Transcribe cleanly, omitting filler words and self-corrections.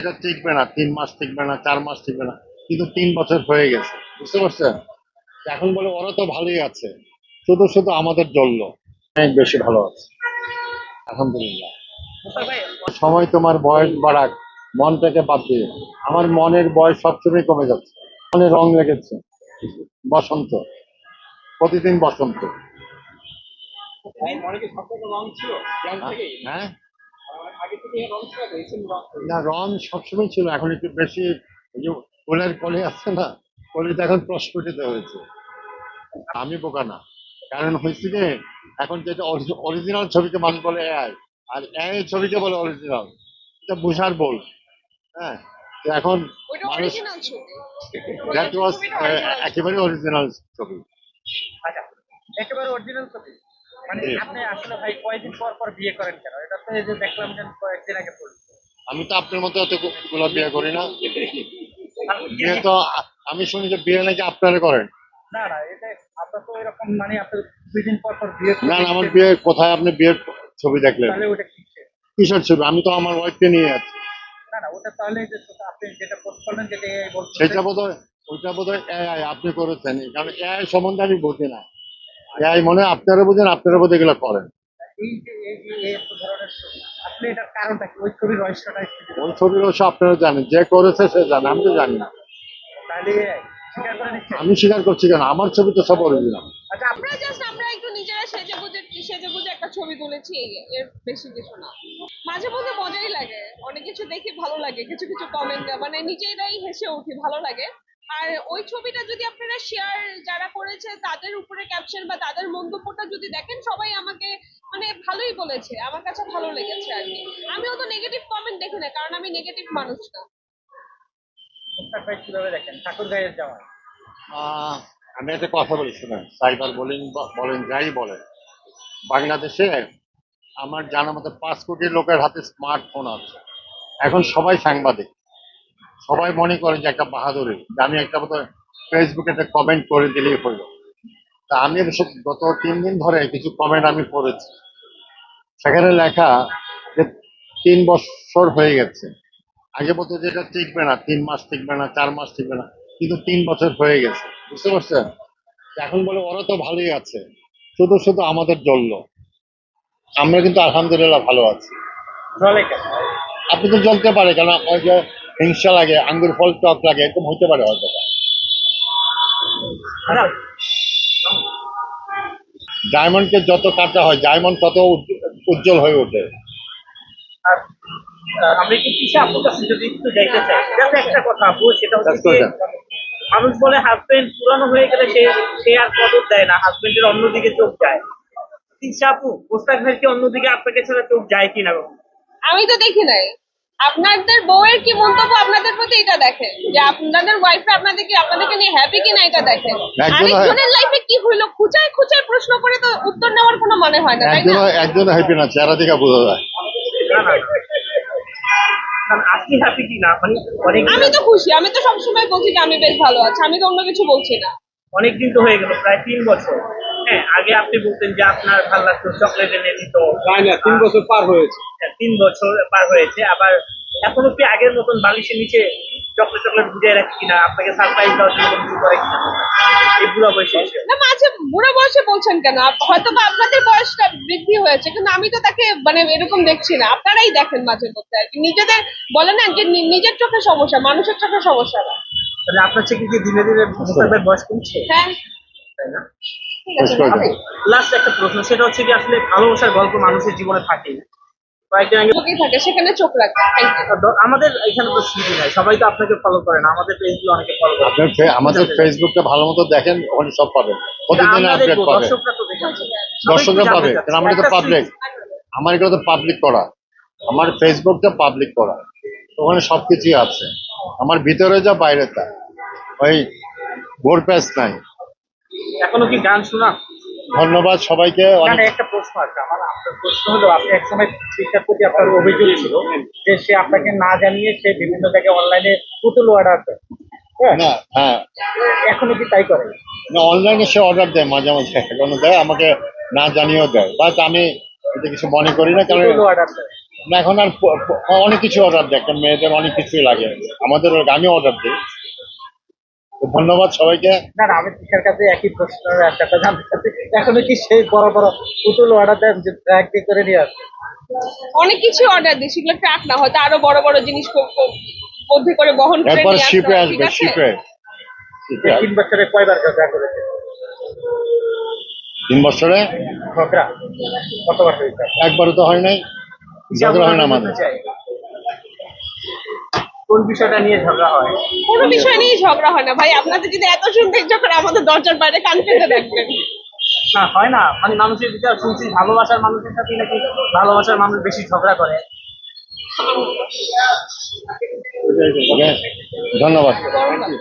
এটা টিকবে না, 3 মাস টিকবে না, 4 মাস টিকবে না, কিন্তু 3 বছর হয়ে গেছে, বুঝতে পারছেন? এখন বলে ওরা তো ভালোই আছে, শুধু শুধু আমাদের জ্বললো। অনেক বেশি ভালো আছে, আলহামদুলিল্লাহ। মুস্তাক ভাই, সময় তোমার বয়স বাড়াক, মনটাকে বাদ দিয়ে। আমার মনের বয়স সবসময় কমে যাচ্ছে, মনে রং লেগেছে, বসন্ত, প্রতিদিন বসন্ত। অনেকে সবথেকে রং ছিল রং থেকেই হ্যাঁ, আগে থেকে রং ছিল তো, এই রং না রং সবসময় ছিল, এখন একটু বেশি। ওই যে ফুলের কলি আছে না, কলিটা এখন প্রস্ফুটিত হয়েছে। আমি বোকা না, কারণ হয়েছে কি, এখন যেটা অরিজিনাল ছবিকে মানুষ বলে এআই, আর এআই ছবিকে বলে অরিজিনাল। এটা বুঝার বল। হ্যাঁ, তো এখন ওইটা মানুষ অরিজিনাল ছবি। দ্যাট ওয়াজ ছবিটা অরিজিনাল ছবি। একেবারে অরিজিনাল ছবি। আচ্ছা, একেবারে অরিজিনাল ছবি। মানে জি। আপনি আসলে ভাই কয়দিন পর পর বিয়ে করেন কেন? এটা তো এই যে দেখলাম যে কয়েকদিন আগে পড়লো। আমি তো আপনার মতো অতগুলো বিয়ে করি না। আর বিয়ে তো আমি শুনি যে বিয়ে নাকি আপনারা করেন। না না, এটা আপনার তো এরকম মানে আপনি 2 দিন পর পর বিয়ে না না, আমার করছেন, বিয়ে কোথায়, আপনি বিয়ের ছবি দেখলেন? তাহলে ওটা কিসের? কিসের ছবি? আমি তো আমার ওয়াইফকে নিয়ে আছি। না না, ওটা তাহলে যে আপনি যেটা পোস্ট করলেন যেটা এই বলতেছে, সেটা বোধহয়, ওইটা বোধহয় এআই আপনি করেছেন, কারণ এআই সম্বন্ধে আমি বুঝি না। এআই মনে হয় আপনারা বুঝেন, আপনারা বোধহয় এগুলো করেন। এই যে এত ধরনের ছবি, আসলে এটার কারণটা কি? ওই ছবির রহস্যটা একটু যদি ওই বলেন। ছবির অবশ্য আপনারা জানেন, যে করেছে সে জানে, আমি তো জানি না। তাহলে স্বীকার করে নিচ্ছেন? আমি স্বীকার করছি কেন? আমার ছবি তো সব অরিজিনাল। আচ্ছা, আমরা একটু নিজেরা সেজে গুজে একটা ছবি তুলেছি, এর বেশি কিছু না। মাঝে মধ্যে মজাই লাগে, অনেক কিছু দেখি ভালো লাগে, কিছু কিছু কমেন্ট মানে নিজেরাই হেসে উঠি, ভালো লাগে। আর ওই ছবিটা যদি আপনারা শেয়ার যারা করেছে তাদের উপরে ক্যাপশন বা তাদের মন্তব্যটা যদি দেখেন, সবাই আমাকে মানে ভালোই বলেছে, আমার কাছে ভালো লেগেছে আর কি। আমিও তো নেগেটিভ কমেন্ট দেখি না, কারণ আমি নেগেটিভ মানুষ না। মুস্তাক ভাই কিভাবে দেখেন ঠাকুর গায়ের জামাই? আহ, আমি একটা কথা বলি শুনেন, সাইবার বলিং বলেন, যাই বলেন, বাংলাদেশে আমার জানা মতো 5 কোটি লোকের হাতে স্মার্টফোন আছে। এখন সবাই সাংবাদিক, সবাই মনে করে যে একটা বাহাদুরি, যে আমি একটা মতো ফেসবুকে একটা কমেন্ট করে দিলেই হলো। তা আমি গত 3 দিন ধরে কিছু কমেন্ট আমি পড়েছি, সেখানে লেখা যে 3 বছর হয়ে গেছে। আগে বলতো যে এটা টিকবে না, 3 মাস টিকবে না, 4 মাস টিকবে না, কিন্তু 3 বছর হয়ে গেছে, বুঝতে পারছেন? এখন বলে ওরা তো ভালোই আছে, শুধু শুধু আমাদের জ্বললো। আমরা কিন্তু আলহামদুলিল্লাহ ভালো আছি। জলে কেন? আপনি তো জ্বলতে পারে, কারণ আপনার যে হিংসা লাগে, আঙ্গুর ফল টক লাগে, এরকম হইতে পারে হয়তো। আচ্ছা, ডায়মন্ডকে যত কাটা হয়, ডায়মন্ড তত উজ্জ্বল হয়ে ওঠে। আর আমি একটু পিছিয়ে আপুর কাছে যদি একটু যাইতে চাই, যাতে একটা কথা আপু, সেটা হচ্ছে That's যে good. মানুষ বলে হাজবেন্ড পুরানো হয়ে গেলে সে সে আর কদর দেয় না, হাজবেন্ডের অন্যদিকে চোখ যায়। তিশা আপু, মোস্তাক ভাই কি অন্যদিকে আপনাকে ছাড়া চোখ যায় কিনা? আমি তো দেখি নাই। আপনাদের বউয়ের কি মন্তব্য আপনাদের প্রতি, এটা দেখেন যে আপনাদের ওয়াইফরা আপনাদেরকে নিয়ে হ্যাপি কিনা, এটা দেখেন। একজন আরেকজনের লাইফে কি হইলো খুঁচায় খুঁচায় প্রশ্ন করে তো উত্তর নেওয়ার কোনো মানে হয় না, তাই একজন না? একজন হ্যাপি না, চেহারা দিকে বোঝা যায়। না না না, কারণ আপনি হ্যাপি কিনা মানে অনেক আমি তো খুশি, আমি তো সবসময় বলছি যে আমি বেশ ভালো আছি, আমি তো অন্য কিছু বলছি না। অনেকদিন তো হয়ে গেল, প্রায় 3 বছর। হ্যাঁ, আগে আপনি বলতেন যে আপনার ভালো লাগতো, চকলেট এনে দিত। তাই না, 3 বছর পার হয়েছে। হ্যাঁ, 3 বছর পার হয়েছে। আবার এখনো কি আগের মতন বালিশের নিচে চকলেট চকলেট বুঝিয়ে রাখি কিনা, আপনাকে সারপ্রাইজ দেওয়ার জন্য কিছু করে কিনা এই বুড়া বয়সে এসে? না মাঝে বুড়ো বয়সে বলছেন কেন? হয়তো বা আপনাদের বয়সটা বৃদ্ধি হয়েছে, কিন্তু আমি তো তাকে মানে এরকম দেখছি না। আপনারাই দেখেন মাঝে মধ্যে আর কি, নিজেদের বলে না যে নিজের চোখে সমস্যা, মানুষের চোখে সমস্যা না। তাহলে আপনার থেকে কি ধীরে ধীরে মোস্তাক ভাইয়ের বয়স কমছে? হ্যাঁ, তাই না? ঠিক আছে। পরিষ্কার করে। লাস্ট একটা প্রশ্ন, সেটা হচ্ছে কি আসলে ভালোবাসার গল্প মানুষের জীবনে থাকে। কয়েকদিন আগে চোখেই থাকে, সেখানে চোখ রাখবে। আমাদের এখানে তো স্মৃতি নাই, সবাই তো আপনাকে ফলো করে না, আমাদের পেজগুলো অনেকে ফলো করে। আপনার আমাদের ফেসবুকটা ভালো মতো দেখেন, ওখানে সব পাবেন, প্রতিদিন আমরা আপডেট দেখবো, পাবেন। দর্শকরা তো দেখে। দর্শকরা পাবে, কারণ আমরা তো পাবলিক। আমার এগুলো তো পাবলিক করা, আমার ফেসবুকটা পাবলিক করা, ওখানে সবকিছুই আছে। আমার ভিতরে যা বাইরে তা, ওই ভোর প্যাচ নাই। এখনো কি গান শোনা? ধন্যবাদ সবাইকে। মানে অনেক একটা প্রশ্ন আছে আমার, আপনার প্রশ্ন হলো, আপনি একসময় শিক্ষার প্রতি আপনার অভিযোগ ছিল যে সে আপনাকে না জানিয়ে সে বিভিন্ন জায়গায় অনলাইনে পুতুল অর্ডার করে। হ্যাঁ, না, হ্যাঁ, এখনো কি তাই করে? না অনলাইনে সে অর্ডার দেয় মাঝে মাঝে, কোনো দেয় আমাকে না জানিয়েও দেয়, বাট আমি এতে কিছু মনে করি না, কারণ পুতুল অর্ডার দেয়। না, এখন আর অনেক কিছু অর্ডার দেয়, একটা মেয়েদের অনেক কিছুই লাগে, আমাদের আমি অর্ডার দিই। তো ধন্যবাদ সবাইকে। না না, আমি তিশার কাছে একই প্রশ্ন একটা কথা জানতে চাচ্ছি, এখনো কি সেই বড় বড় পুতুল অর্ডার দেন যে ট্র্যাক দিয়ে করে নিয়ে আসে? অনেক কিছু অর্ডার দিই, সেগুলো ট্রাক না, হয়তো আরো বড় বড় জিনিস মধ্যে করে বহন করে এরপর নিয়ে আসতে শিপে হয়, ঠিক আসবে, আছে? শিপে। এই 3 বছরে কয়বার ঝগড়া করেছে? 3 বছরে ঝগড়া কতবার হয়েছে? একবারও তো হয় নাই, ঝগড়া হয় না আমাদের। চাই কোন বিষয়টা নিয়ে ঝগড়া হয়? কোনো বিষয় নিয়ে ঝগড়া হয় না ভাই, আপনাদের যদি এত সুন্দর যখন আমাদের দরজার বাইরে কান পেতে রাখবেন। না হয় না, মানে মানুষের বিচার শুনছি ভালোবাসার মানুষের সাথে নাকি ভালোবাসার মানুষ বেশি ঝগড়া করে। ওকে, ধন্যবাদ। গরম লাগে।